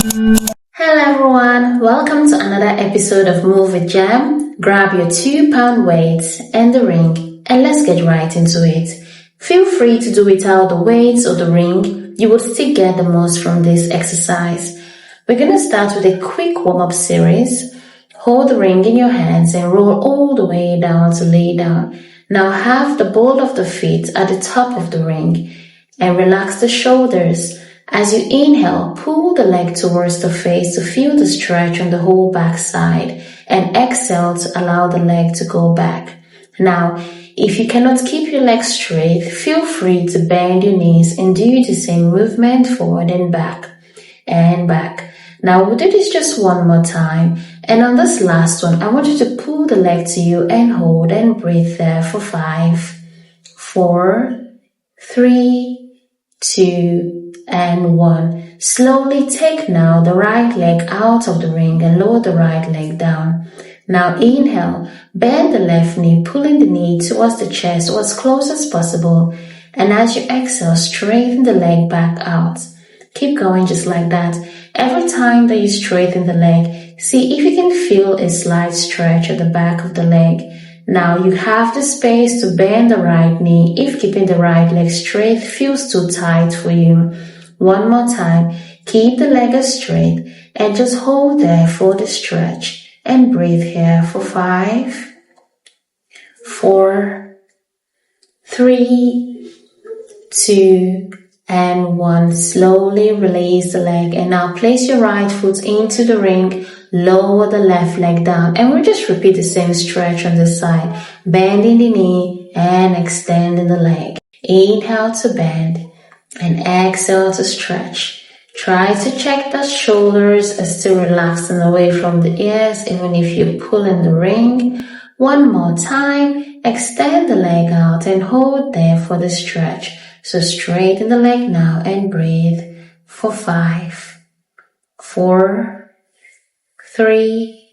Hello everyone, welcome to another episode of Move with Jem. Grab your 2-pound weights and the ring and let's get right into it. Feel free to do without the weights or the ring, you will still get the most from this exercise. We're going to start with a quick warm-up series. Hold the ring in your hands and roll all the way down to lay down. Now have the ball of the feet at the top of the ring and relax the shoulders. As you inhale, pull the leg towards the face to feel the stretch on the whole back side and exhale to allow the leg to go back. Now, if you cannot keep your legs straight, feel free to bend your knees and do the same movement forward and back and back. Now we'll do this just one more time. And on this last one, I want you to pull the leg to you and hold and breathe there for 5, 4, 3, 2, and 1. Slowly take now the right leg out of the ring and lower the right leg down. Now inhale, bend the left knee, pulling the knee towards the chest or as close as possible. And as you exhale, straighten the leg back out. Keep going just like that. Every time that you straighten the leg, see if you can feel a slight stretch at the back of the leg. Now you have the space to bend the right knee if keeping the right leg straight feels too tight for you. One more time, keep the leg straight and just hold there for the stretch and breathe here for 5, 4, 3, 2, and 1. Slowly release the leg and now place your right foot into the ring. Lower the left leg down and we'll just repeat the same stretch on this side. Bending the knee and extending the leg. Inhale to bend and exhale to stretch. Try to check the shoulders are still relaxing away from the ears even if you're pulling the ring. One more time. Extend the leg out and hold there for the stretch. So straighten the leg now and breathe for 5, 4, 3,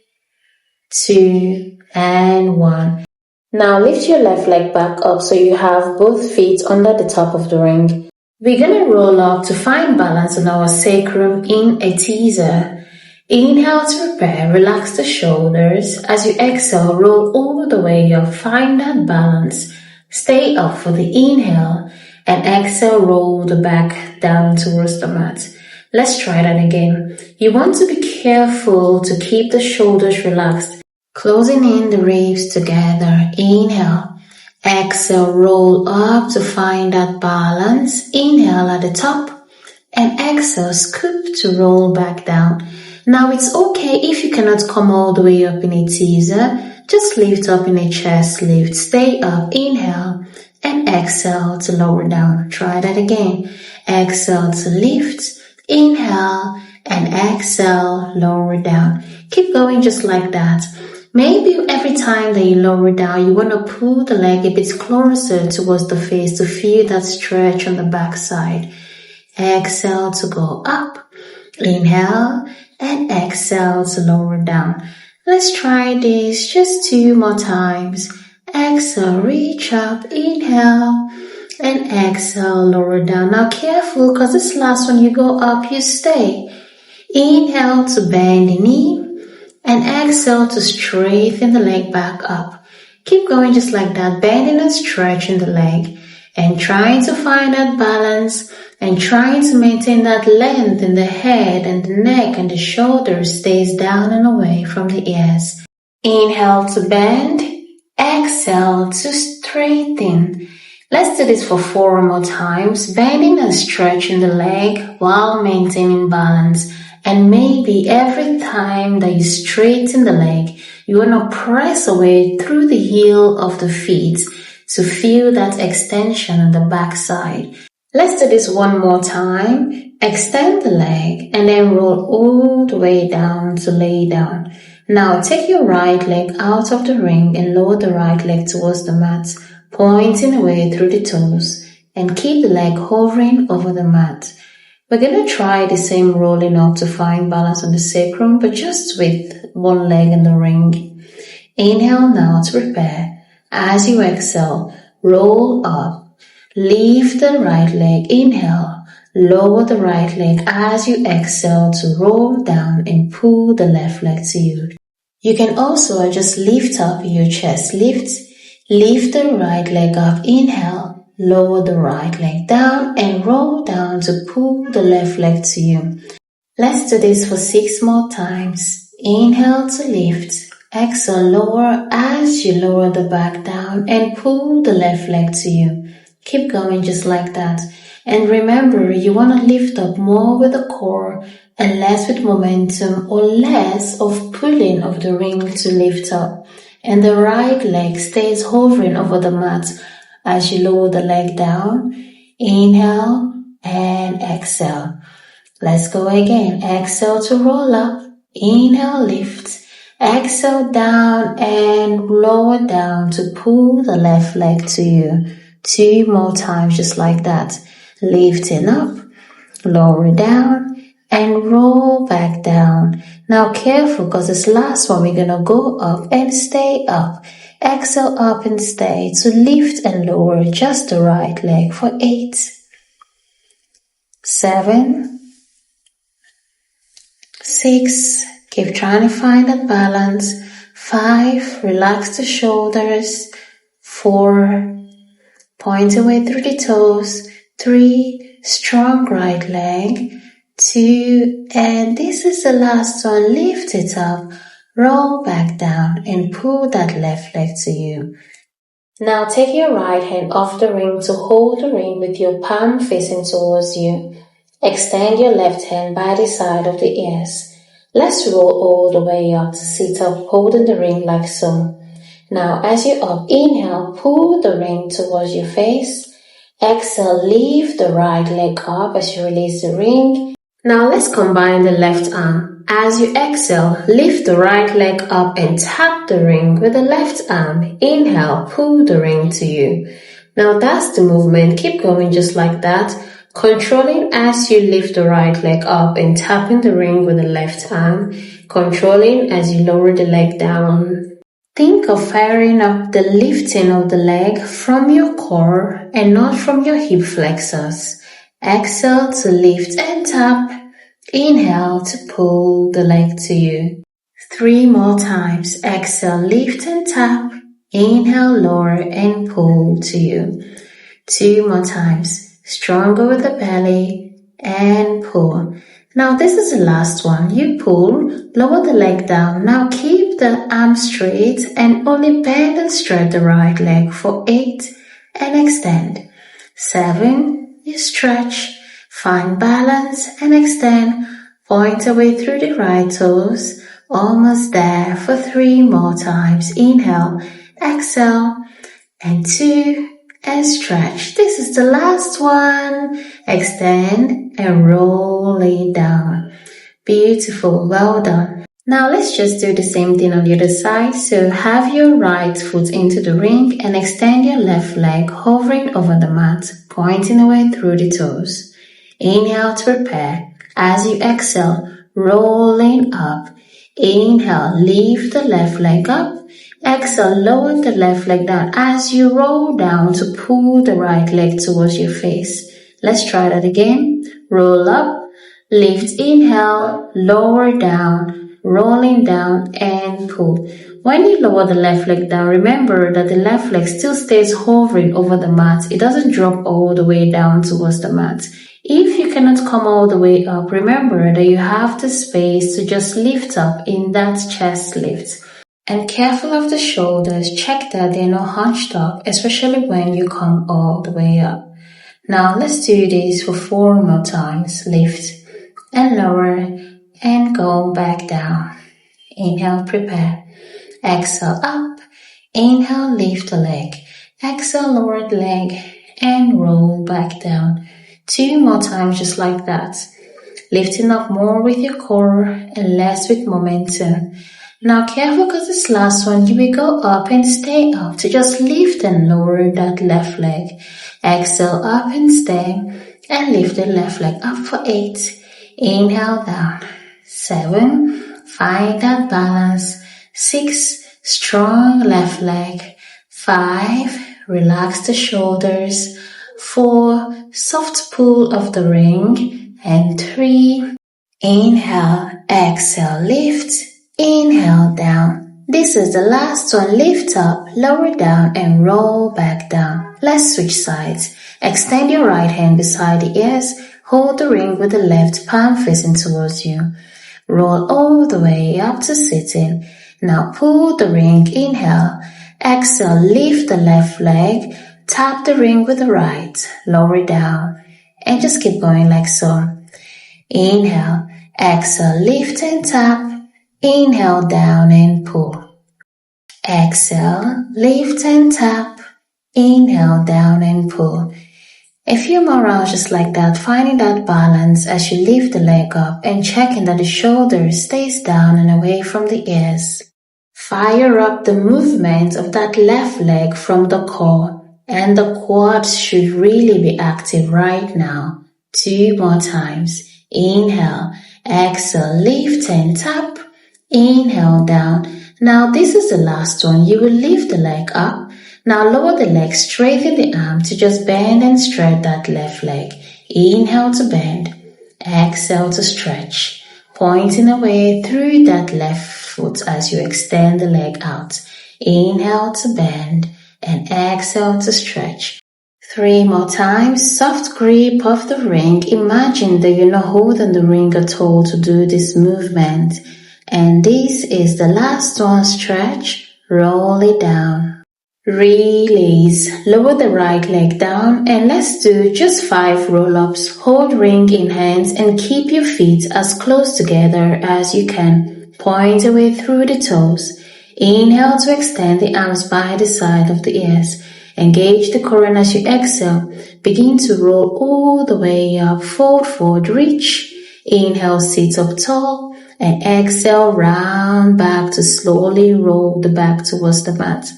2, and 1. Now lift your left leg back up so you have both feet under the top of the ring. We're going to roll up to find balance on our sacrum in a teaser. Inhale to prepare, relax the shoulders. As you exhale, roll all the way up, find that balance. Stay up for the inhale and exhale, roll the back down towards the mat. Let's try that again. You want to be careful to keep the shoulders relaxed, closing in the ribs together. Inhale, exhale, roll up to find that balance. Inhale at the top and exhale, scoop to roll back down. Now it's okay if you cannot come all the way up in a teaser. Just lift up in a chest lift. Stay up, inhale and exhale to lower down. Try that again. Exhale to lift. Inhale and exhale, lower down. Keep going just like that. Maybe every time that you lower down, you want to pull the leg a bit closer towards the face to feel that stretch on the back side. Exhale to go up. Inhale and exhale to lower down. Let's try this just 2 more times. Exhale, reach up, inhale. And exhale, lower down. Now careful because this last one you go up, you stay. Inhale to bend the knee and exhale to straighten the leg back up. Keep going just like that, bending and stretching the leg and trying to find that balance and trying to maintain that length in the head and the neck and the shoulders stays down and away from the ears. Inhale to bend, exhale to straighten. Let's do this for 4 more times, bending and stretching the leg while maintaining balance. And maybe every time that you straighten the leg, you want to press away through the heel of the feet to feel that extension on the back side. Let's do this one more time. Extend the leg and then roll all the way down to lay down. Now take your right leg out of the ring and lower the right leg towards the mat, pointing away through the toes, and keep the leg hovering over the mat. We're going to try the same rolling up to find balance on the sacrum, but just with one leg in the ring. Inhale now to prepare. As you exhale, roll up. Lift the right leg. Inhale. Lower the right leg as you exhale to roll down and pull the left leg to you. You can also just lift up your chest. Lift the right leg up. Inhale, lower the right leg down and roll down to pull the left leg to you. Let's do this for 6 more times. Inhale to lift. Exhale, lower as you lower the back down and pull the left leg to you. Keep going just like that. And remember, you want to lift up more with the core and less with momentum or less of pulling of the ring to lift up. And the right leg stays hovering over the mat as you lower the leg down. Inhale and exhale. Let's go again. Exhale to roll up. Inhale, lift. Exhale down and lower down to pull the left leg to you. 2 more times just like that. Lifting up, lower down, and roll back down. Now careful, because this last one we're gonna go up and stay up. Exhale up and stay to lift and lower just the right leg for 8, 7, 6, keep trying to find that balance. 5, relax the shoulders. 4, point away through the toes. 3, strong right leg. 2, and this is the last one. Lift it up, roll back down and pull that left leg to you. Now take your right hand off the ring to hold the ring with your palm facing towards you. Extend your left hand by the side of the ears. Let's roll all the way up to sit up, holding the ring like so. Now as you're up, inhale, pull the ring towards your face. Exhale, lift the right leg up as you release the ring. Now let's combine the left arm. As you exhale, lift the right leg up and tap the ring with the left arm. Inhale, pull the ring to you. Now that's the movement. Keep going just like that. Controlling as you lift the right leg up and tapping the ring with the left arm. Controlling as you lower the leg down. Think of firing up the lifting of the leg from your core and not from your hip flexors. Exhale to lift and tap. Inhale to pull the leg to you. 3 more times. Exhale, lift and tap. Inhale, lower and pull to you. 2 more times. Stronger with the belly and pull. Now this is the last one. You pull, lower the leg down. Now keep the arm straight and only bend and stretch the right leg for 8 and extend. 7, you stretch, find balance and extend. Point away through the right toes. Almost there for 3 more times. Inhale, exhale, and 2, and stretch. This is the last one. Extend and roll it down. Beautiful. Well done. Now let's just do the same thing on the other side. So have your right foot into the ring and extend your left leg hovering over the mat, pointing away through the toes. Inhale to prepare. As you exhale, rolling up. Inhale, lift the left leg up. Exhale, lower the left leg down as you roll down to pull the right leg towards your face. Let's try that again. Roll up, lift, inhale, lower down, rolling down and pull. When you lower the left leg down, remember that the left leg still stays hovering over the mat. It doesn't drop all the way down towards the mat. If you cannot come all the way up, remember that you have the space to just lift up in that chest lift. And careful of the shoulders, check that they're not hunched up, especially when you come all the way up. Now let's do this for 4 more times. Lift and lower and go back down. Inhale, prepare. Exhale, up. Inhale, lift the leg. Exhale, lower the leg and roll back down. 2 more times just like that. Lifting up more with your core and less with momentum. Now careful, because this last one you will go up and stay up to just lift and lower that left leg. Exhale up and stay and lift the left leg up for 8. Inhale down. 7, find that balance. 6, strong left leg. 5, relax the shoulders. 4, soft pull of the ring, and 3, inhale, exhale, lift, inhale, down. This is the last one. Lift up, lower down, and roll back down. Let's switch sides. Extend your right hand beside the ears. Hold the ring with the left palm facing towards you. Roll all the way up to sitting. Now pull the ring, inhale, exhale, lift the left leg, tap the ring with the right, lower down, and just keep going like so. Inhale, exhale, lift and tap, inhale, down and pull. Exhale, lift and tap, inhale, down and pull. A few more rounds just like that, finding that balance as you lift the leg up and checking that the shoulder stays down and away from the ears. Fire up the movement of that left leg from the core, and the quads should really be active right now. 2 more times. Inhale, exhale, lift and tap, inhale, down. Now this is the last one. You will lift the leg up. Now lower the leg, straighten the arm to just bend and stretch that left leg. Inhale to bend, exhale to stretch, pointing away through that left foot as you extend the leg out. Inhale to bend and exhale to stretch. 3 more times. Soft grip of the ring. Imagine that you're not holding the ring at all to do this movement. And this is the last one. Stretch, roll it down. Release. Lower the right leg down and let's do just 5 roll-ups. Hold ring in hands and keep your feet as close together as you can. Point away through the toes. Inhale to extend the arms by the side of the ears. Engage the core, and as you exhale, begin to roll all the way up. Fold forward, reach. Inhale, sit up tall. And exhale, round back to slowly roll the back towards the mat.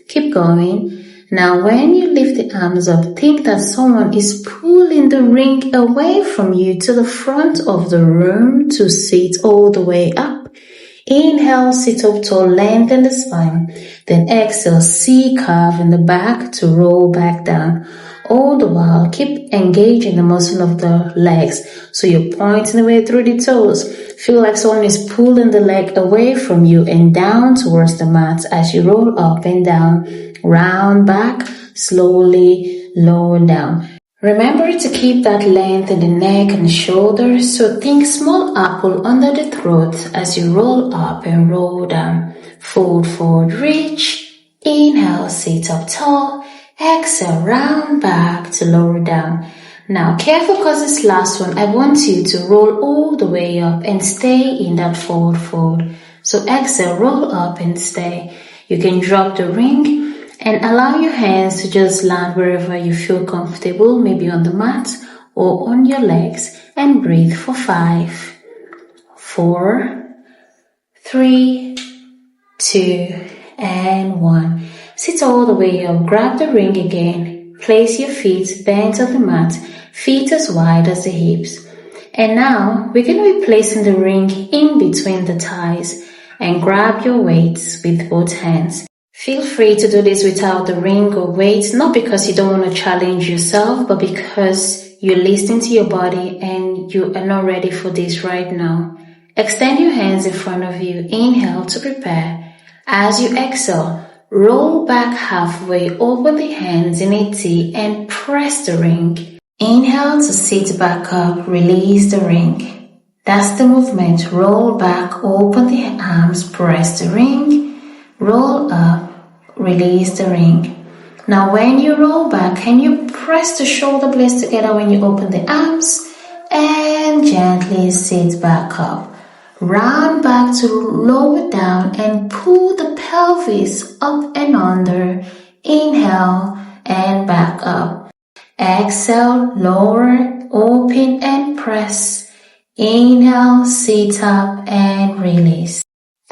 Keep going. Now when you lift the arms up, think that someone is pulling the ring away from you to the front of the room to sit all the way up. Inhale, sit up tall, lengthen the spine. Then exhale, C curve in the back to roll back down. All the while, keep engaging the muscle of the legs. So you're pointing away through the toes. Feel like someone is pulling the leg away from you and down towards the mat as you roll up and down. Round back, slowly lower down. Remember to keep that length in the neck and shoulders, so think small apple under the throat as you roll up and roll down. Fold forward, reach. Inhale, sit up tall. Exhale, round back to lower down. Now, careful because this last one, I want you to roll all the way up and stay in that forward fold. So exhale, roll up and stay. You can drop the ring and allow your hands to just land wherever you feel comfortable, maybe on the mat or on your legs, and breathe for 5, 4, 3, 2, and 1. Sit all the way up, grab the ring again, place your feet bent on the mat, feet as wide as the hips. And now we're going to be placing the ring in between the thighs and grab your weights with both hands. Feel free to do this without the ring or weights, not because you don't want to challenge yourself, but because you're listening to your body and you are not ready for this right now. Extend your hands in front of you. Inhale to prepare. As you exhale, roll back halfway, open the hands in a T and press the ring. Inhale to sit back up, release the ring. That's the movement. Roll back, open the arms, press the ring, roll up, release the ring. Now when you roll back, can you press the shoulder blades together when you open the arms and gently sit back up. Round back to lower down and pull the pelvis up and under. Inhale and back up. Exhale, lower, open and press. Inhale, sit up and release.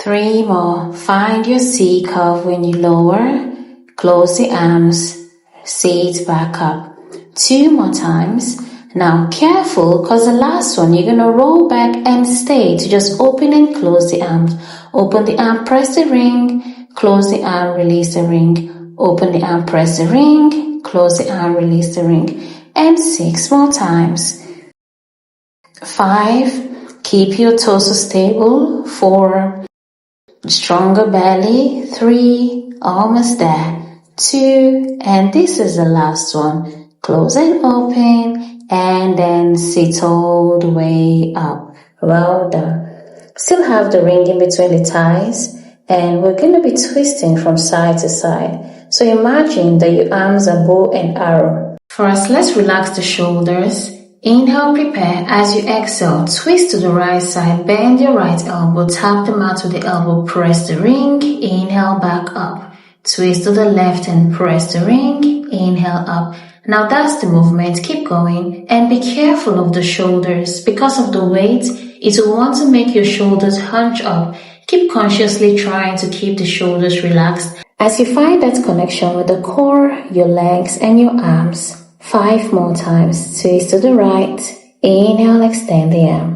3 more. Find your C curve when you lower. Close the arms. Sit back up. 2 more times. Now careful, because the last one you're going to roll back and stay to just open and close the arms. Open the arm, press the ring. Close the arm, release the ring. Open the arm, press the ring. close the arm, release the ring, and 6 more times. 5, keep your torso stable. 4, stronger belly. 3, almost there. 2, and this is the last one. Close and open, and then sit all the way up. Well done. Still have the ring in between the thighs, and we're going to be twisting from side to side. So imagine that your arms are bow and arrow. First, let's relax the shoulders. Inhale, prepare. As you exhale, twist to the right side, bend your right elbow, tap the mat with the elbow, press the ring, inhale, back up. Twist to the left and press the ring, inhale, up. Now that's the movement. Keep going and be careful of the shoulders. Because of the weight, it will want to make your shoulders hunch up. Keep consciously trying to keep the shoulders relaxed as you find that connection with the core, your legs, and your arms. 5 more times. Twist to the right. Inhale, extend the arm.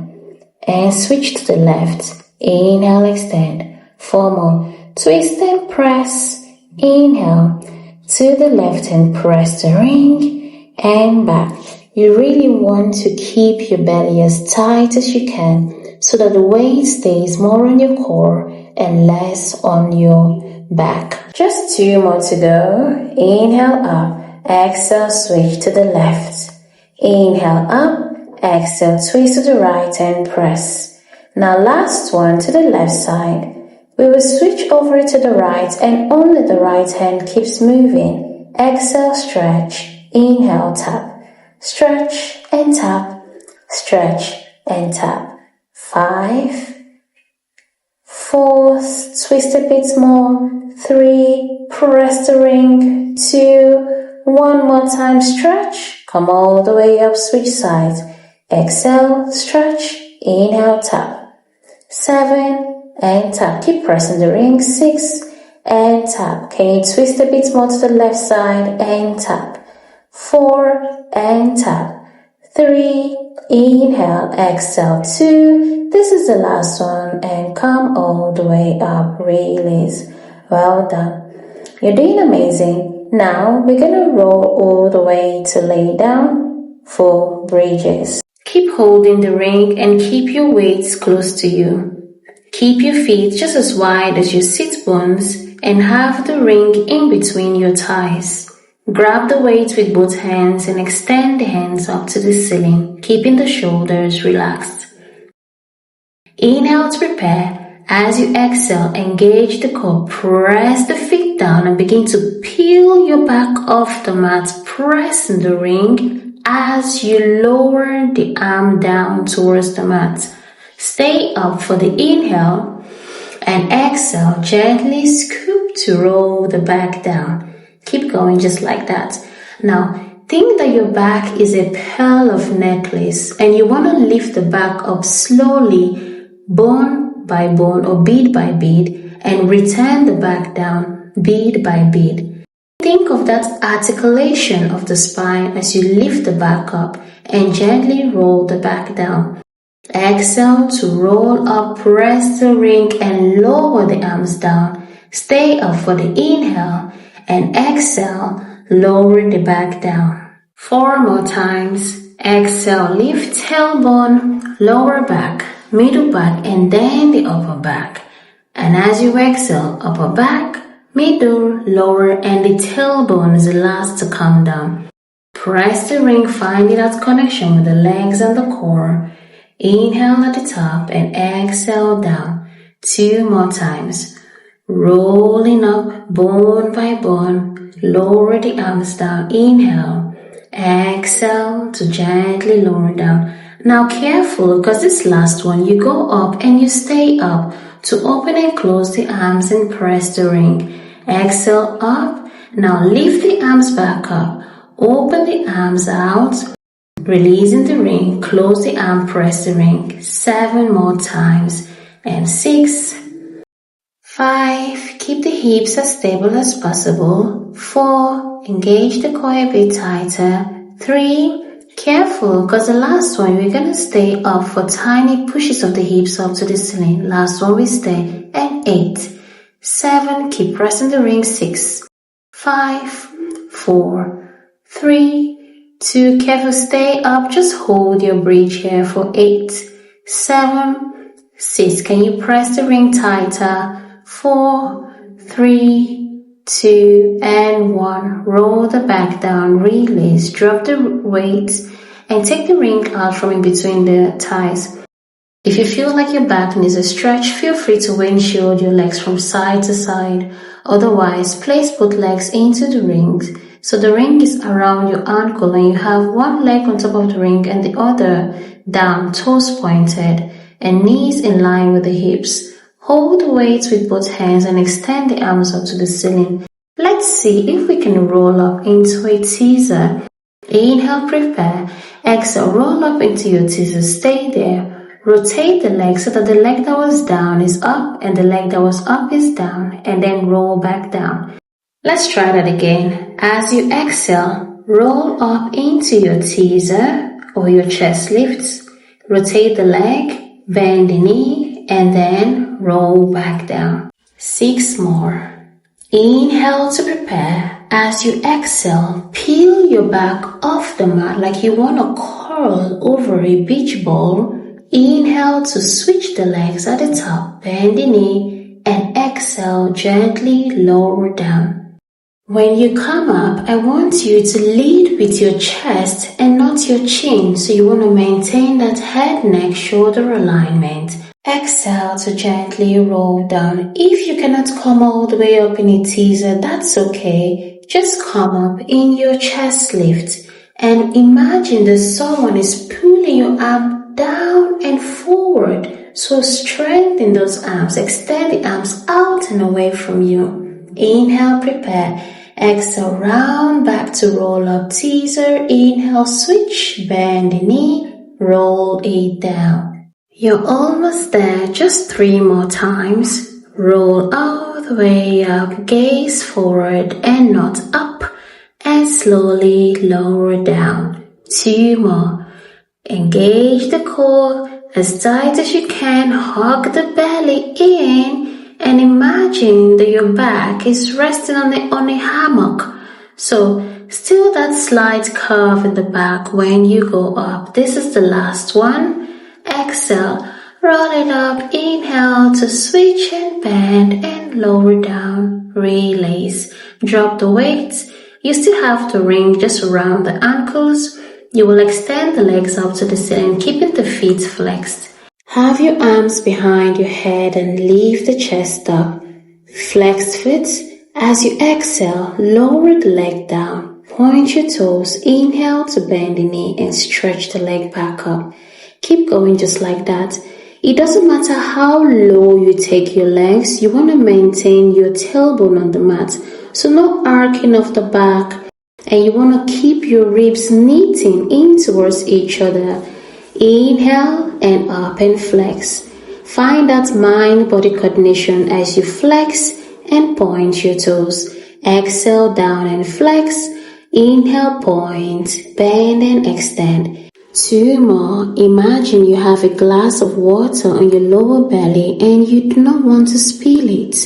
And switch to the left. Inhale, extend. 4 more. Twist and press. Inhale. To the left and press the ring. And back. You really want to keep your belly as tight as you can so that the weight stays more on your core and less on your back. Just 2 more to go. Inhale, up. Exhale, switch to the left. Inhale, up. Exhale, twist to the right and press. Now last one to the left side. We will switch over to the right and only the right hand keeps moving. Exhale, stretch. Inhale, tap. Stretch and tap. Stretch and tap. 5, 4, twist a bit more. 3, press the ring. 2, 1 more time, stretch. Come all the way up, switch sides. Exhale, stretch. Inhale, tap. 7, and tap. Keep pressing the ring. 6, and tap. Can you twist a bit more to the left side and tap. 4, and tap. 3, inhale, exhale. 2, this is the last one, and come all the way up, release. Well done. You're doing amazing. Now we're gonna roll all the way to lay down for bridges. Keep holding the ring and keep your weights close to you. Keep your feet just as wide as your sit bones and have the ring in between your thighs. Grab the weight with both hands and extend the hands up to the ceiling, keeping the shoulders relaxed. Inhale to prepare. As you exhale, engage the core. Press the feet down and begin to peel your back off the mat. Press the ring as you lower the arm down towards the mat. Stay up for the inhale and exhale. Gently scoop to roll the back down. Keep going just like that. Now, think that your back is a pearl of necklace and you want to lift the back up slowly, bone by bone or bead by bead, and return the back down bead by bead. Think of that articulation of the spine as you lift the back up and gently roll the back down. Exhale to roll up, press the ring and lower the arms down. Stay up for the inhale and exhale, lower the back down. 4 more times. Exhale, lift tailbone, lower back, middle back, and then the upper back. And as you exhale, upper back, middle, lower, and the tailbone is the last to come down. Press the ring, finding that connection with the legs and the core. Inhale at the top and exhale down. 2 more times. Rolling up, bone by bone, lower the arms down. Inhale, exhale to gently lower down. Now careful, because this last one, you go up and you stay up to open and close the arms and press the ring. Exhale up. Now lift the arms back up. Open the arms out. Releasing the ring. Close the arm, press the ring. 7 more times. And 6. 5. Keep the hips as stable as possible. 4. Engage the core a bit tighter. 3. Careful, because the last one, we're going to stay up for tiny pushes of the hips up to the ceiling. Last one, we stay. And 8. 7. Keep pressing the ring. 6. 5. 4. 3, 2, careful, stay up, just hold your bridge here for 8, 7, 6, can you press the ring tighter, 4, 3, 2, and 1, roll the back down, release, drop the weight, and take the ring out from in between the thighs. If you feel like your back needs a stretch, feel free to windshield your legs from side to side. Otherwise, place both legs into the rings. So the ring is around your ankle and you have one leg on top of the ring and the other down, toes pointed, and knees in line with the hips. Hold the weights with both hands and extend the arms up to the ceiling. Let's see if we can roll up into a teaser. Inhale, prepare. Exhale, roll up into your teaser. Stay there. Rotate the leg so that the leg that was down is up and the leg that was up is down, and then roll back down. Let's try that again. As you exhale, roll up into your teaser or your chest lifts. Rotate the leg, bend the knee, and then roll back down. 6 more. Inhale to prepare. As you exhale, peel your back off the mat like you want to curl over a beach ball. Inhale to switch the legs at the top, bend the knee, and exhale, gently lower down. When you come up, I want you to lead with your chest and not your chin, so you want to maintain that head, neck, shoulder alignment. Exhale to gently roll down. If you cannot come all the way up in a teaser, that's okay. Just come up in your chest lift and imagine that someone is pulling you up down and forward. So strengthen those arms, extend the arms out and away from you. Inhale, prepare. Exhale, round back to roll up teaser. Inhale, switch, bend the knee, roll it down. You're almost there, just 3 more times. Roll all the way up, gaze forward and not up, and slowly lower down. 2 more. Engage the core as tight as you can, hug the belly in, and imagine that your back is resting on a hammock. So still that slight curve in the back when you go up. This is the last one. Exhale, roll it up, inhale to switch and bend and lower down, release. Drop the weight. You still have the ring just around the ankles. You will extend the legs up to the ceiling, keeping the feet flexed. Have your arms behind your head and lift the chest up. Flexed foot. As you exhale, lower the leg down. Point your toes. Inhale to bend the knee and stretch the leg back up. Keep going just like that. It doesn't matter how low you take your legs. You want to maintain your tailbone on the mat. So no arcing of the back. And you want to keep your ribs knitting in towards each other. Inhale and up and flex. Find that mind-body coordination as you flex and point your toes. Exhale down and flex. Inhale, point, bend and extend. 2 more. Imagine you have a glass of water on your lower belly and you do not want to spill it.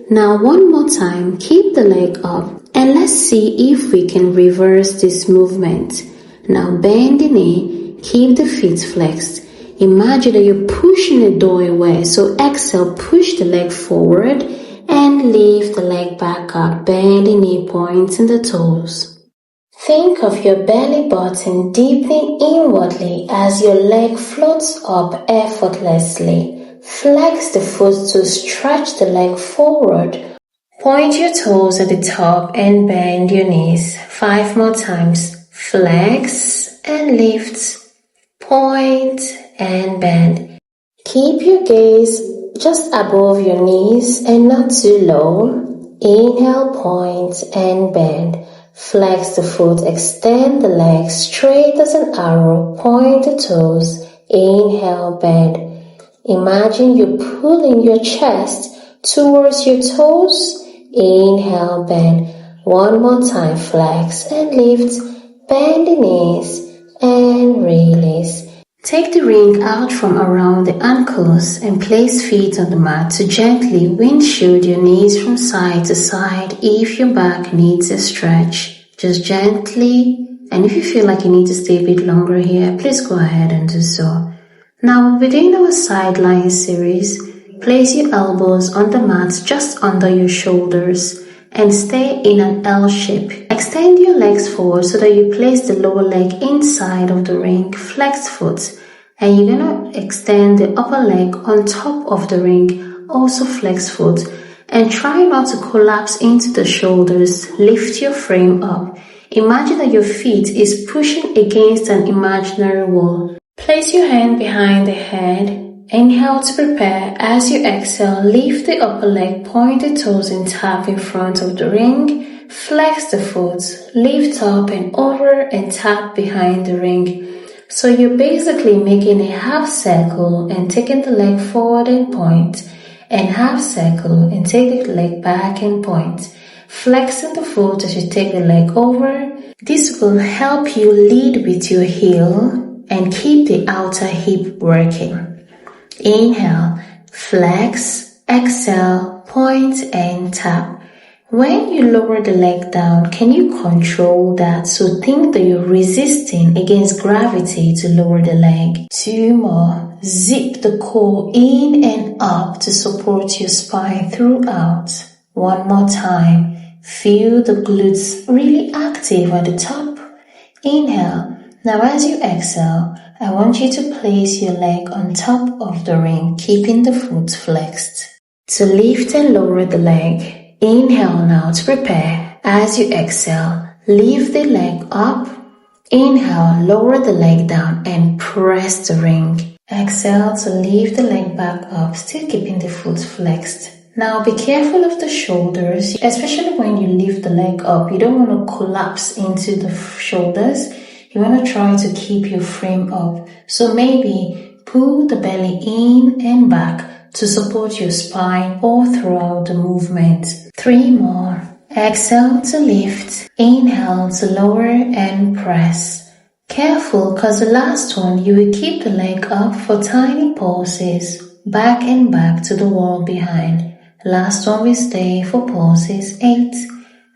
Now 1 more time, keep the leg up. And let's see if we can reverse this movement. Now bend the knee, keep the feet flexed. Imagine that you're pushing the door away. So exhale, push the leg forward and lift the leg back up. Bend the knee, pointing the toes. Think of your belly button deepening inwardly as your leg floats up effortlessly. Flex the foot to stretch the leg forward. Point your toes at the top and bend your knees. 5 more times. Flex and lift. Point and bend. Keep your gaze just above your knees and not too low. Inhale, point and bend. Flex the foot, extend the legs straight as an arrow. Point the toes. Inhale, bend. Imagine you're pulling your chest towards your toes. Inhale, bend. 1 more time, flex and lift. Bend the knees and release. Take the ring out from around the ankles and place feet on the mat to gently windshield your knees from side to side if your back needs a stretch. Just gently, and if you feel like you need to stay a bit longer here, please go ahead and do so. Now, within our sideline series, place your elbows on the mat just under your shoulders and stay in an L shape. Extend your legs forward so that you place the lower leg inside of the ring, flex foot, and you're gonna extend the upper leg on top of the ring, also flex foot, and try not to collapse into the shoulders. Lift your frame up. Imagine that your feet is pushing against an imaginary wall. Place your hand behind the head. Inhale to prepare. As you exhale, lift the upper leg, point the toes and tap in front of the ring. Flex the foot, lift up and over and tap behind the ring. So you're basically making a half circle and taking the leg forward and point, and half circle and take the leg back and point. Flexing the foot as you take the leg over. This will help you lead with your heel and keep the outer hip working. Inhale, flex, exhale, point and tap. When you lower the leg down, can you control that? So think that you're resisting against gravity to lower the leg. 2 more. Zip the core in and up to support your spine throughout. 1 more time. Feel the glutes really active at the top. Inhale. Now as you exhale, I want you to place your leg on top of the ring, keeping the foot flexed. To lift and lower the leg, inhale now to prepare. As you exhale, lift the leg up. Inhale, lower the leg down and press the ring. Exhale to lift the leg back up, still keeping the foot flexed. Now be careful of the shoulders, especially when you lift the leg up. You don't want to collapse into the shoulders. You want to try to keep your frame up. So maybe pull the belly in and back to support your spine all throughout the movement. 3 more. Exhale to lift. Inhale to lower and press. Careful, because the last one you will keep the leg up for tiny pulses. Back and back to the wall behind. Last one we stay for pulses. 8,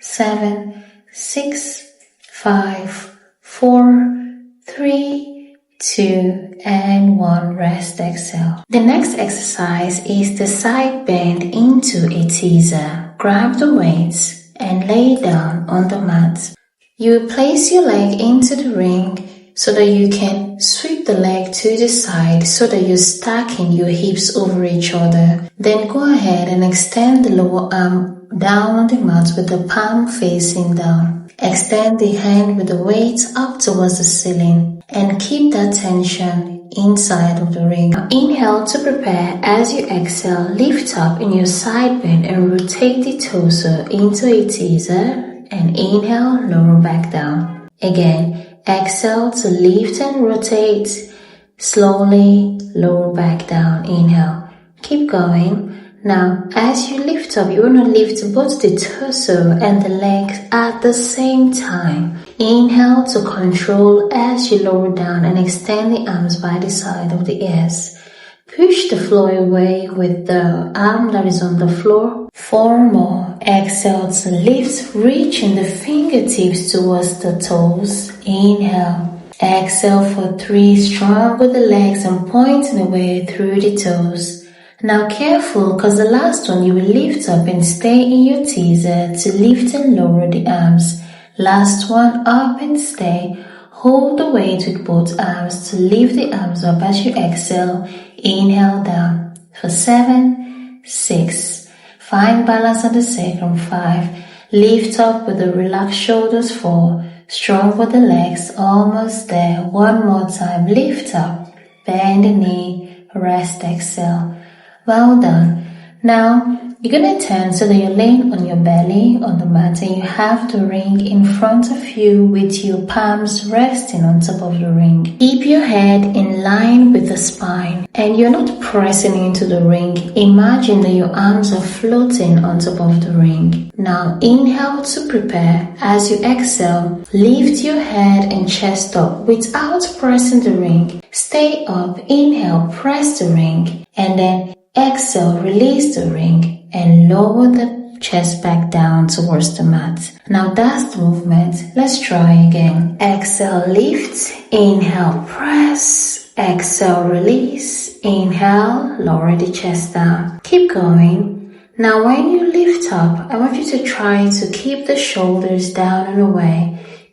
7, 6, 5, 4, 3, 2, and 1. Rest, exhale. The next exercise is the side bend into a teaser. Grab the weights and lay down on the mat. You will place your leg into the ring so that you can sweep the leg to the side so that you're stacking your hips over each other. Then go ahead and extend the lower arm down on the mat with the palm facing down. Extend the hand with the weight up towards the ceiling and keep that tension inside of the ring. Now inhale to prepare. As you exhale, lift up in your side bend and rotate the torso into a teaser, and inhale, lower back down. Again, exhale to lift and rotate. Slowly lower back down. Inhale. Keep going. Now, as you lift up, you want to lift both the torso and the legs at the same time. Inhale to control as you lower down and extend the arms by the side of the ears. Push the floor away with the arm that is on the floor. 4 more. Exhale to lift, reaching the fingertips towards the toes. Inhale. Exhale for 3. Strong with the legs and pointing away through the toes. Now careful, because the last one you will lift up and stay in your teaser to lift and lower the arms. Last one, up and stay. Hold the weight with both arms to lift the arms up as you exhale. Inhale down for 7, 6. Find balance on the sacrum. 5. Lift up with the relaxed shoulders. 4. Strong with the legs. Almost there. 1 more time. Lift up. Bend the knee. Rest. Exhale. Well done. Now, you're going to turn so that you're laying on your belly on the mat and you have the ring in front of you with your palms resting on top of the ring. Keep your head in line with the spine and you're not pressing into the ring. Imagine that your arms are floating on top of the ring. Now, inhale to prepare. As you exhale, lift your head and chest up without pressing the ring. Stay up. Inhale, press the ring, and then exhale, release the ring and lower the chest back down towards the mat. Now that's the movement. Let's try again. Exhale, lift. Inhale, press. Exhale, release. Inhale, lower the chest down. Keep going. Now when you lift up, I want you to try to keep the shoulders down and away.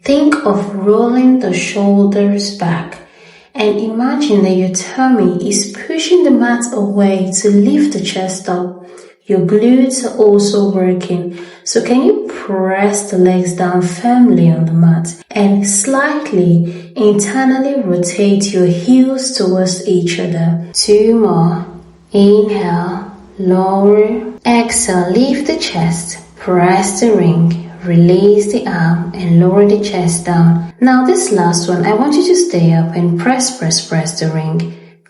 Think of rolling the shoulders back. And imagine that your tummy is pushing the mat away to lift the chest up. Your glutes are also working. So can you press the legs down firmly on the mat and slightly internally rotate your heels towards each other. 2 more. Inhale, lower. Exhale, lift the chest. Press the ring. Release the arm and lower the chest down. Now this last one, I want you to stay up and press the ring.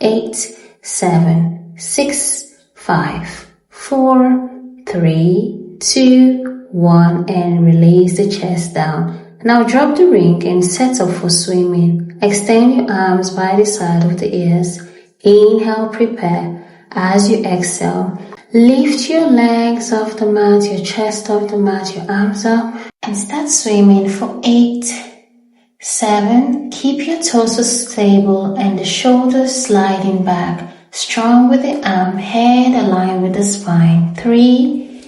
8, 7, 6, 5, 4, 3, 2, 1 and release the chest down. Now drop the ring and set up for swimming. Extend your arms by the side of the ears. Inhale, prepare. As you exhale, lift your legs off the mat, your chest off the mat, your arms up, and start swimming for 8, 7. Keep your torso stable and the shoulders sliding back. Strong with the arm, head aligned with the spine. 3,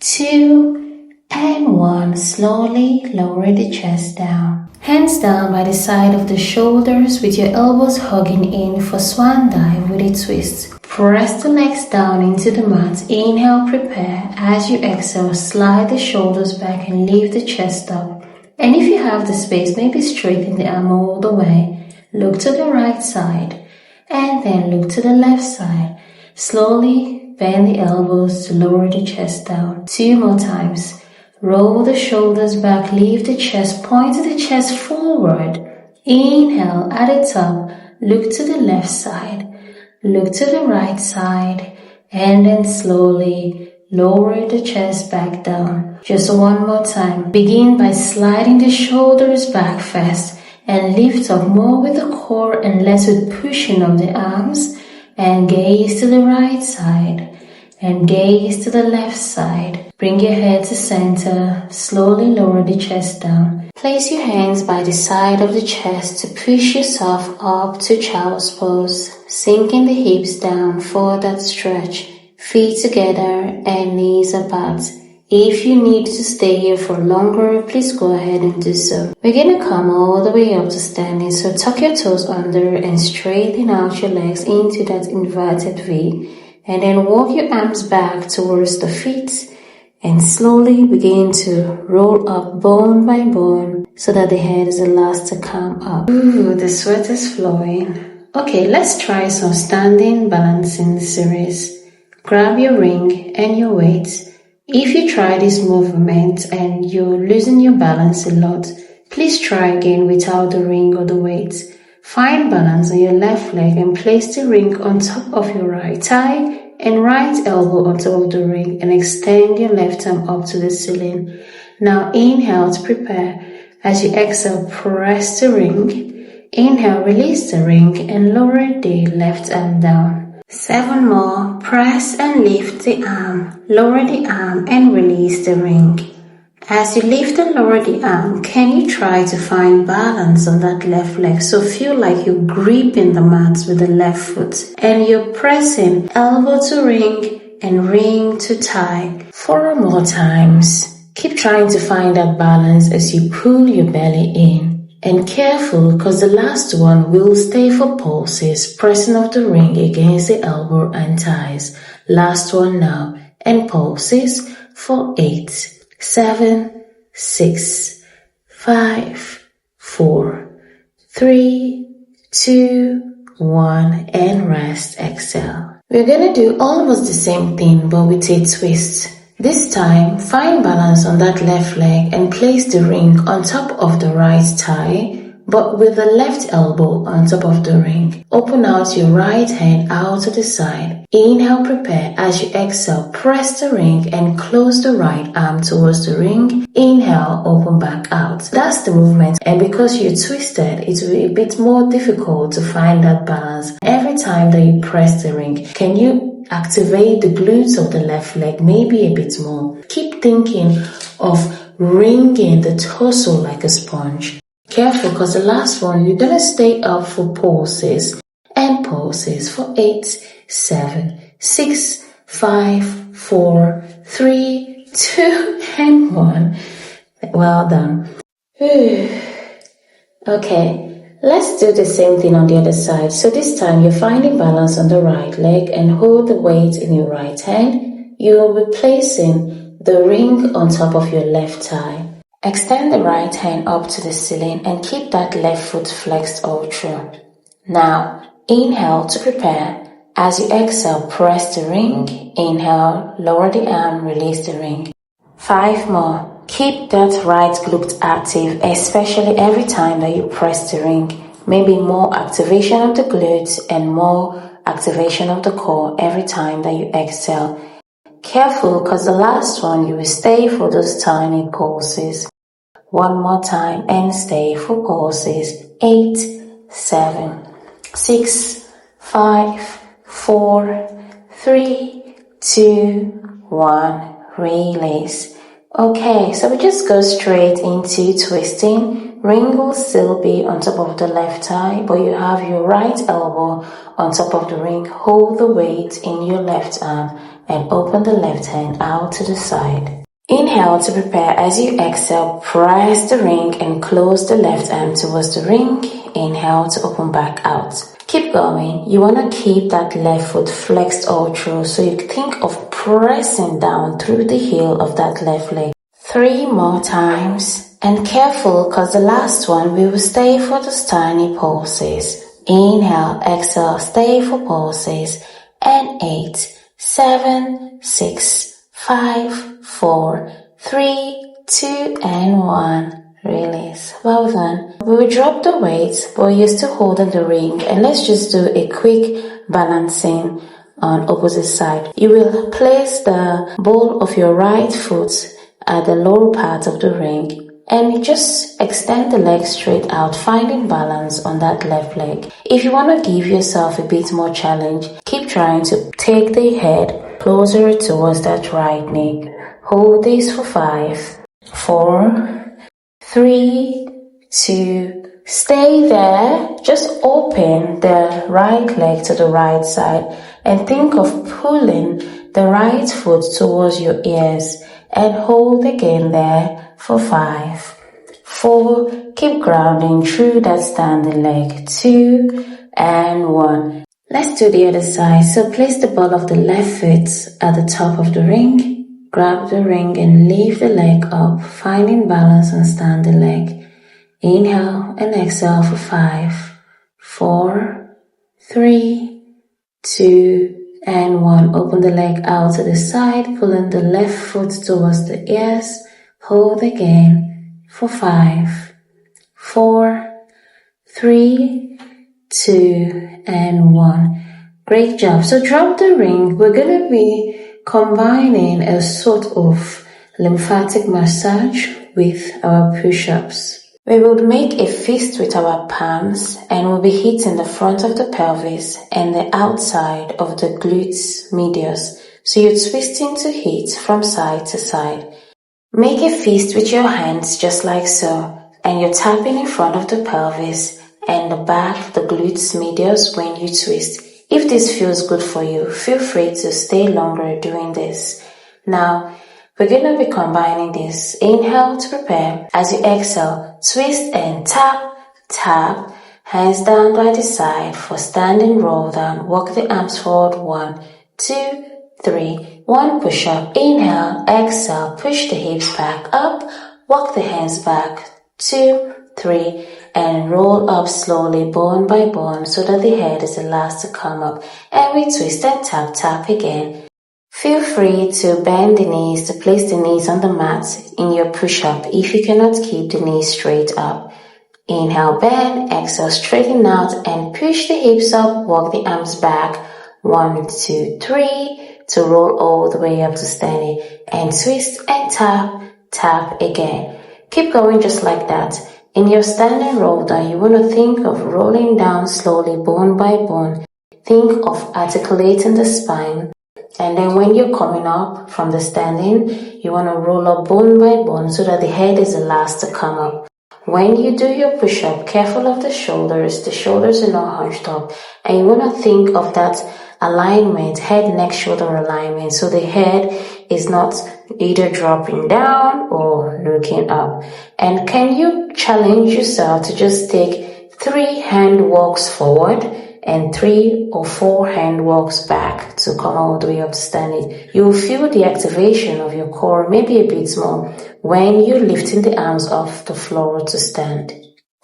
2, and 1. Slowly lower the chest down. Hands down by the side of the shoulders with your elbows hugging in for swan dive with a twist. Press the legs down into the mat. Inhale, prepare. As you exhale, slide the shoulders back and lift the chest up. And if you have the space, maybe straighten the arm all the way. Look to the right side and then look to the left side. Slowly bend the elbows to lower the chest down. 2 more times. Roll the shoulders back, lift the chest, point the chest forward. Inhale at the top, look to the left side. Look to the right side and then slowly lower the chest back down. Just 1 more time. Begin by sliding the shoulders back first and lift up more with the core and less with pushing of the arms. And gaze to the right side and gaze to the left side. Bring your head to center. Slowly lower the chest down. Place your hands by the side of the chest to push yourself up to child's pose. Sinking the hips down for that stretch. Feet together and knees apart. If you need to stay here for longer, please go ahead and do so. We're going to come all the way up to standing, so tuck your toes under and straighten out your legs into that inverted V. And then walk your arms back towards the feet and slowly begin to roll up bone by bone so that the head is the last to come up. Ooh, the sweat is flowing. Okay, let's try some standing balancing series. Grab your ring and your weight. If you try this movement and you're losing your balance a lot, please try again without the ring or the weight. Find balance on your left leg and place the ring on top of your right thigh and right elbow on top of the ring and extend your left arm up to the ceiling. Now inhale to prepare. As you exhale, press the ring. Inhale, release the ring and lower the left arm down. 7 more. Press and lift the arm. Lower the arm and release the ring. As you lift and lower the arm, can you try to find balance on that left leg? So feel like you're gripping the mat with the left foot and you're pressing elbow to ring and ring to thigh. 4 more times. Keep trying to find that balance as you pull your belly in. And careful, because the last one will stay for pulses, pressing of the ring against the elbow and thighs. Last one now, and pulses for 8, 7, 6, 5, 4, 3, 2, 1, and rest, exhale. We're gonna do almost the same thing but with a twist. This time, find balance on that left leg and place the ring on top of the right thigh, but with the left elbow on top of the ring. Open out your right hand out to the side. Inhale, prepare. As you exhale, press the ring and close the right arm towards the ring. Inhale, open back out. That's the movement, and because you're twisted, it will be a bit more difficult to find that balance. Every time that you press the ring, can you activate the glutes of the left leg maybe a bit more. Keep thinking of wringing the torso like a sponge. Careful, because the last one, you're gonna stay up for pulses and pulses for 8, 7, 6, 5, 4, 3, 2, and 1. Well done. Okay, let's do the same thing on the other side. So this time you're finding balance on the right leg and hold the weight in your right hand. You will be placing the ring on top of your left thigh. Extend the right hand up to the ceiling and keep that left foot flexed all through. Now, inhale to prepare. As you exhale, press the ring. Inhale, lower the arm, release the ring. 5 more. Keep that right glute active, especially every time that you press the ring. Maybe more activation of the glutes and more activation of the core every time that you exhale. Careful, because the last one you will stay for those tiny pulses. 1 more time and stay for pulses. 8, 7, 6, 5, 4, 3, 2, 1. Release. Okay, so we just go straight into twisting. Ring will still be on top of the left thigh, but you have your right elbow on top of the ring. Hold the weight in your left arm and open the left hand out to the side. Inhale to prepare. As you exhale, press the ring and close the left arm towards the ring. Inhale to open back out. Keep going. You want to keep that left foot flexed all through, so you think of pressing down through the heel of that left leg. 3 more times. And careful, because the last one we will stay for those tiny pulses. Inhale, exhale, stay for pulses. And 8, 7, 6, 5, 4, 3, 2, and 1. Release. Well done. We will drop the weight, but you're still holding the ring. And let's just do a quick balancing on opposite side. You will place the ball of your right foot at the lower part of the ring and just extend the leg straight out, finding balance on that left leg. If you want to give yourself a bit more challenge, keep trying to take the head closer towards that right knee. Hold this for 5, 4, 3, 2, stay there. Just open the right leg to the right side and think of pulling the right foot towards your ears and hold again there for 5, 4, keep grounding through that standing leg, 2, and 1. Let's do the other side. So place the ball of the left foot at the top of the ring. Grab the ring and lift the leg up, finding balance on standing leg. Inhale and exhale for 5, 4, 3, 2, and 1. Open the leg out to the side, pulling the left foot towards the ears. Hold again for 5, 4, 3, 2, and 1. Great job. So drop the ring. We're going to be combining a sort of lymphatic massage with our push-ups. We will make a fist with our palms and we'll be hitting the front of the pelvis and the outside of the glutes medius. So you're twisting to hit from side to side. Make a fist with your hands just like so, and you're tapping in front of the pelvis and the back, the glutes medius when you twist. If this feels good for you, feel free to stay longer doing this. Now, we're going to be combining this. Inhale to prepare. As you exhale, twist and tap, tap. Hands down by the side for standing roll down. Walk the arms forward. 1, 2, 3. 1 push up. Inhale, exhale, push the hips back up. Walk the hands back. 2, 3. And roll up slowly, bone by bone, so that the head is the last to come up. And we twist and tap, tap again. Feel free to bend the knees, to place the knees on the mat in your push-up if you cannot keep the knees straight up. Inhale, bend, exhale, straighten out and push the hips up, walk the arms back. 1, 2, 3, to roll all the way up to standing. And twist and tap, tap again. Keep going just like that. In your standing roll down, you want to think of rolling down slowly, bone by bone. Think of articulating the spine. And then when you're coming up from the standing, you want to roll up bone by bone so that the head is the last to come up. When you do your push-up, careful of the shoulders are not hunched up. And you want to think of that alignment, head, neck, shoulder alignment. So the head is not either dropping down or looking up. And can you challenge yourself to just take 3 hand walks forward and 3 or 4 hand walks back to come all the way up to standing? You will feel the activation of your core, maybe a bit more, when you're lifting the arms off the floor to stand.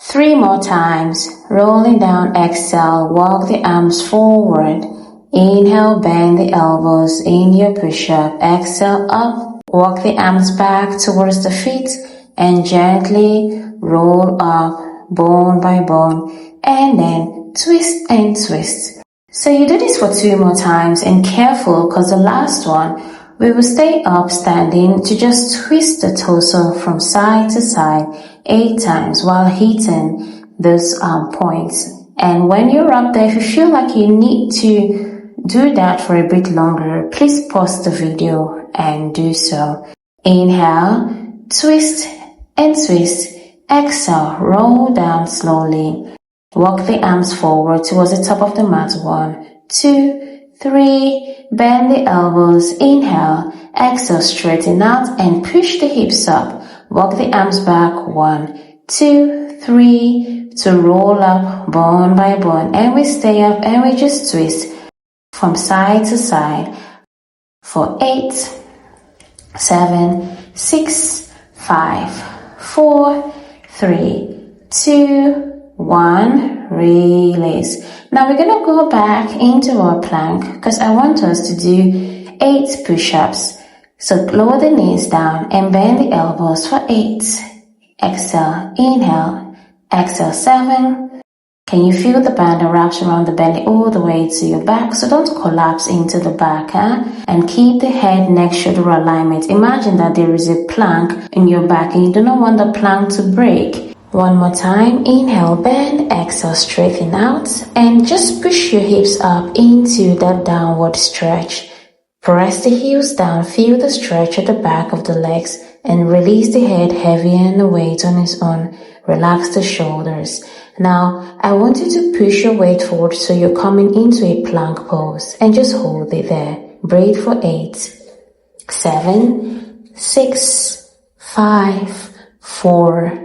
3 more times. Rolling down, exhale, walk the arms forward. Inhale, bend the elbows in your push-up. Exhale, up. Walk the arms back towards the feet and gently roll up bone by bone, and then twist and twist. So you do this for 2 more times, and careful, because the last one, we will stay up standing to just twist the torso from side to side 8 times while hitting those points. And when you're up there, if you feel like you need to do that for a bit longer, please pause the video and do so. Inhale, twist and twist. Exhale, roll down slowly. Walk the arms forward towards the top of the mat. 1, 2, 3. Bend the elbows. Inhale. Exhale, straighten out and push the hips up. Walk the arms back. 1, 2, 3. To roll up bone by bone. And we stay up and we just twist from side to side for 8, 7, 6, 5, 4, 3, 2, 1. Release. Now we're going to go back into our plank because I want us to do 8 push-ups. So lower the knees down and bend the elbows for 8. Exhale, inhale, exhale 7. Can you feel the band that wraps around the belly all the way to your back? So don't collapse into the back, and keep the head, neck, shoulder alignment. Imagine that there is a plank in your back and you do not want the plank to break. 1 more time. Inhale, bend, exhale, straighten out, and just push your hips up into that downward stretch. Press the heels down, feel the stretch at the back of the legs, and release the head heavy and the weight on its own. Relax the shoulders. Now, I want you to push your weight forward so you're coming into a plank pose, and just hold it there. Breathe for 8, 7, 6, 5, 4,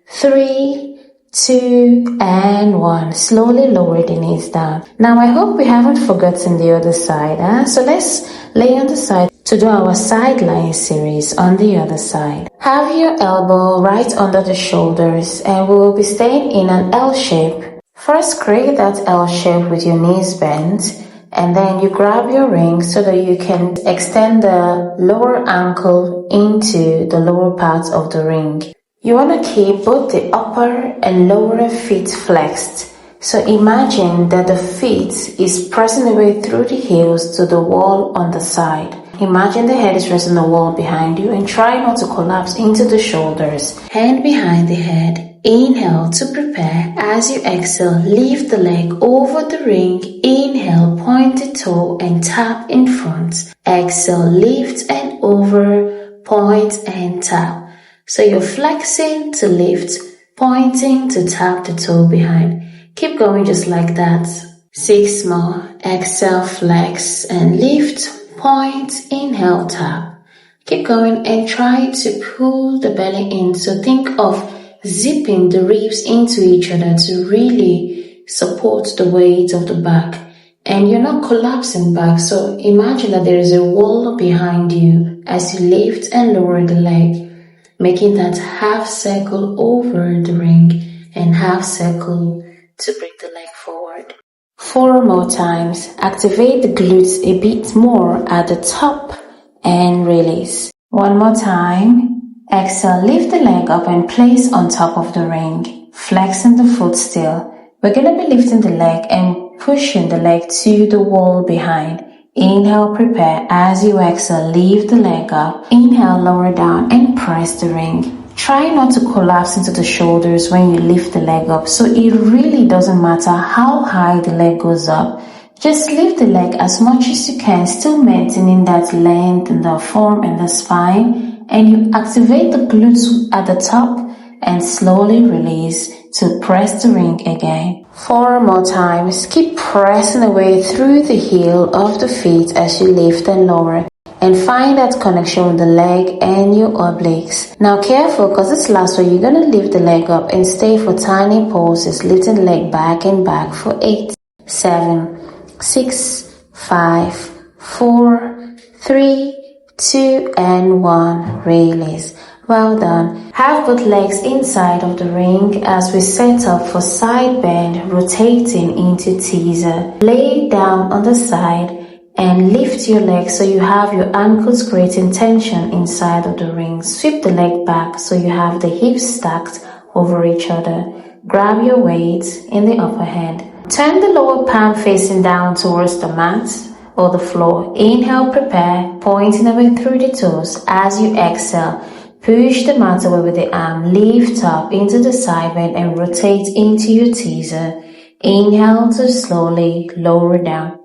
3, 2, and 1. Slowly lower the knees down. Now, I hope we haven't forgotten the other side. So let's lay on the side to do our sideline series on the other side. Have your elbow right under the shoulders, and we will be staying in an L shape. First, create that L shape with your knees bent, and then you grab your ring so that you can extend the lower ankle into the lower part of the ring. You want to keep both the upper and lower feet flexed. So imagine that the feet is pressing away through the heels to the wall on the side. Imagine the head is resting on the wall behind you, and try not to collapse into the shoulders. Hand behind the head. Inhale to prepare. As you exhale, lift the leg over the ring. Inhale, point the toe and tap in front. Exhale, lift and over, point and tap. So you're flexing to lift, pointing to tap the toe behind. Keep going just like that. 6 more. Exhale, flex and lift, point, inhale, tap. Keep going and try to pull the belly in. So think of zipping the ribs into each other to really support the weight of the back. And you're not collapsing back. So imagine that there is a wall behind you as you lift and lower the leg, making that half circle over the ring and half circle to bring the leg forward. 4 more times. Activate the glutes a bit more at the top and release. 1 more time. Exhale, lift the leg up and place on top of the ring, flexing the foot still. We're going to be lifting the leg and pushing the leg to the wall behind. Inhale, prepare. As you exhale, lift the leg up. Inhale, lower down and press the ring. Try not to collapse into the shoulders when you lift the leg up. So it really doesn't matter how high the leg goes up. Just lift the leg as much as you can, still maintaining that length in the form and the spine, and you activate the glutes at the top and slowly release to press the ring again. 4 more times. Keep pressing away through the heel of the feet as you lift and lower, and find that connection with the leg and your obliques. Now careful, because this last one you're going to lift the leg up and stay for tiny pulses, lifting the leg back and back for 8, 7, 6, 5, 4, 3, 2, and 1. Release. Well done. Have both legs inside of the ring as we set up for side bend, rotating into teaser. Lay down on the side and lift your legs so you have your ankles creating tension inside of the ring. Sweep the leg back so you have the hips stacked over each other. Grab your weights in the upper hand. Turn the lower palm facing down towards the mat or the floor. Inhale, prepare, pointing away through the toes. As you exhale, push the mat away with the arm, lift up into the side bend and rotate into your teaser. Inhale to slowly lower down.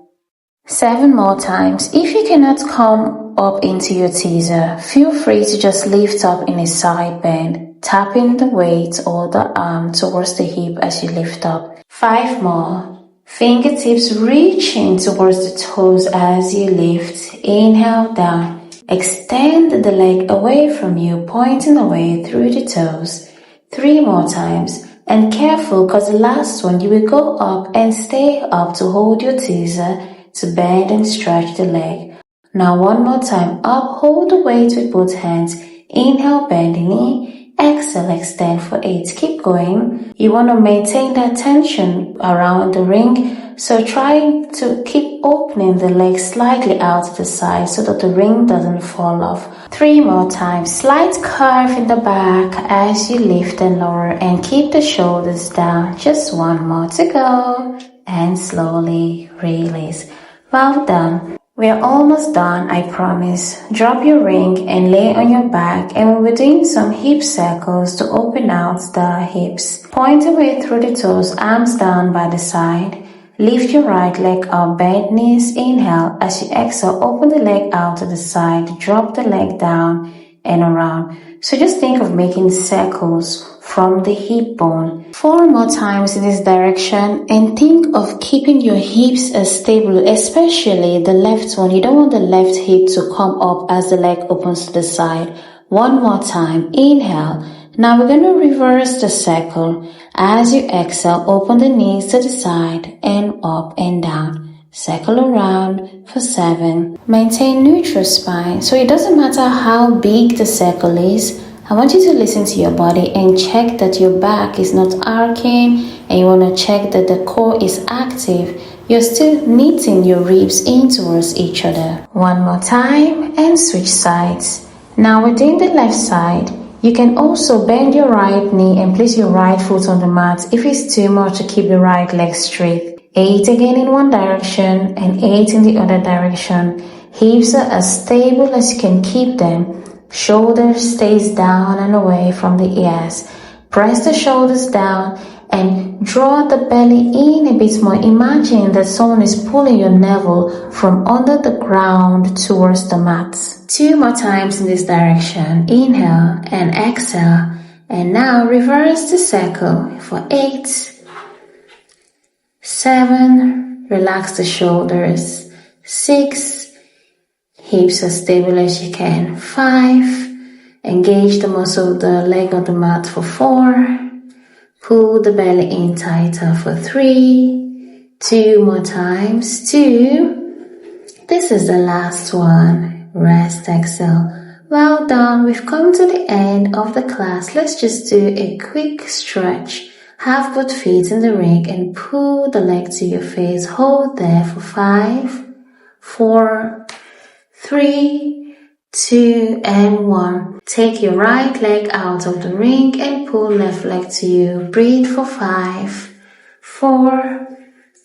7 more times. If you cannot come up into your teaser, feel free to just lift up in a side bend, tapping the weight or the arm towards the hip as you lift up. 5 more. Fingertips reaching towards the toes as you lift. Inhale down. Extend the leg away from you, pointing away through the toes. 3 more times. And careful, because the last one you will go up and stay up to hold your teaser to bend and stretch the leg. Now 1 more time. Up, hold the weight with both hands. Inhale, bend the knee. Exhale, extend for 8. Keep going. You want to maintain that tension around the ring. So try to keep opening the leg slightly out to the side so that the ring doesn't fall off. 3 more times. Slight curve in the back as you lift and lower, and keep the shoulders down. Just 1 more to go. And slowly release. Well done. We are almost done, I promise. Drop your ring and lay on your back, and we're doing some hip circles to open out the hips. Point away through the toes, arms down by the side. Lift your right leg up, bend knees, inhale. As you exhale, open the leg out to the side, drop the leg down and around. So just think of making circles from the hip bone. 4 more times in this direction, and think of keeping your hips as stable, especially the left one. You don't want the left hip to come up as the leg opens to the side. 1 more time. Inhale. Now we're going to reverse the circle. As you exhale, open the knees to the side and up and down. Circle around for 7. Maintain neutral spine. So it doesn't matter how big the circle is. I want you to listen to your body and check that your back is not arcing, and you want to check that the core is active. You're still knitting your ribs in towards each other. 1 more time and switch sides. Now we're doing the left side. You can also bend your right knee and place your right foot on the mat if it's too much to keep the right leg straight. 8 again in one direction and 8 in the other direction. Hips are as stable as you can keep them. Shoulders stays down and away from the ears. Press the shoulders down and draw the belly in a bit more. Imagine that someone is pulling your navel from under the ground towards the mat. 2 more times in this direction. Inhale and exhale. And now reverse the circle for 8, 7, relax the shoulders. 6, hips as stable as you can. 5, engage the muscle of the leg of the mat for 4. Pull the belly in tighter for 3. 2 more times. 2. This is the last one. Rest, exhale. Well done. We've come to the end of the class. Let's just do a quick stretch. Have both feet in the ring and pull the leg to your face. Hold there for 5, 4, 3, 2, and 1. Take your right leg out of the ring and pull left leg to you. Breathe for 5, 4,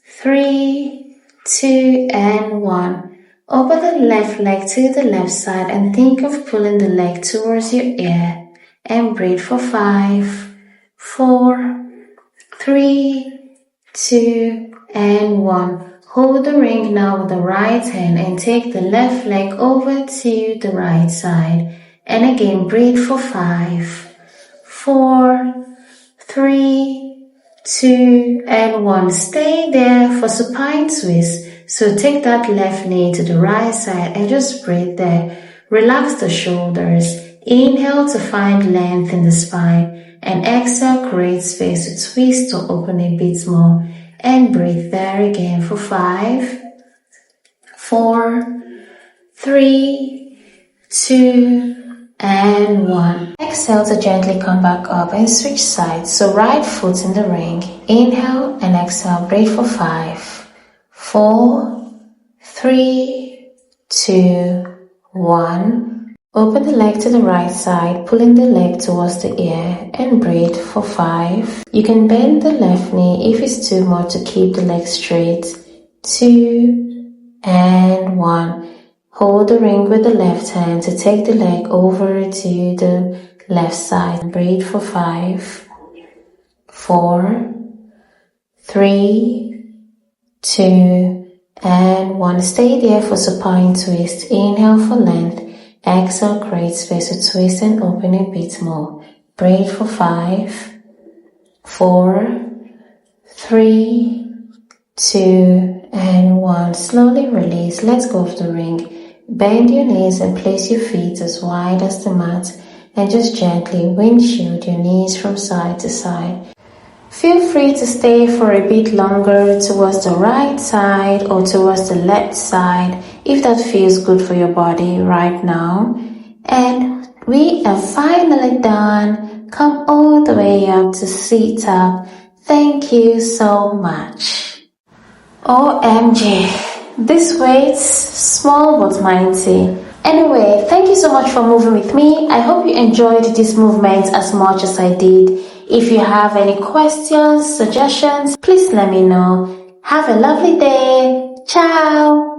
3, 2, and 1. Open the left leg to the left side and think of pulling the leg towards your ear. And breathe for 5, 4, 3, 2, and 1. Hold the ring now with the right hand and take the left leg over to the right side. And again, breathe for 5, 4, 3, 2, and 1. Stay there for supine twist. So take that left knee to the right side and just breathe there. Relax the shoulders. Inhale to find length in the spine. And exhale, create space to twist or open a bit more. And breathe there again for 5, 4, 3, 2, and 1. Exhale to gently come back up and switch sides. So right foot in the ring. Inhale and exhale. Breathe for 5, 4, 3, 2, 1. Open the leg to the right side, pulling the leg towards the ear, and breathe for 5. You can bend the left knee if it's too much to keep the leg straight. 2, and 1. Hold the ring with the left hand to take the leg over to the left side. Breathe for 5, 4, 3, 2, and 1. Stay there for supine twist. Inhale for length. Exhale, create space to twist and open a bit more. Breathe for 5, 4, 3, 2, and 1. Slowly release. Let go of the ring. Bend your knees and place your feet as wide as the mat. And just gently windshield your knees from side to side. Feel free to stay for a bit longer towards the right side or towards the left side if that feels good for your body right now. And we are finally done. Come all the way up to sit up. Thank you so much. OMG, this weight's small but mighty. Anyway, thank you so much for moving with me. I hope you enjoyed this movement as much as I did. If you have any questions, suggestions, please let me know. Have a lovely day. Ciao.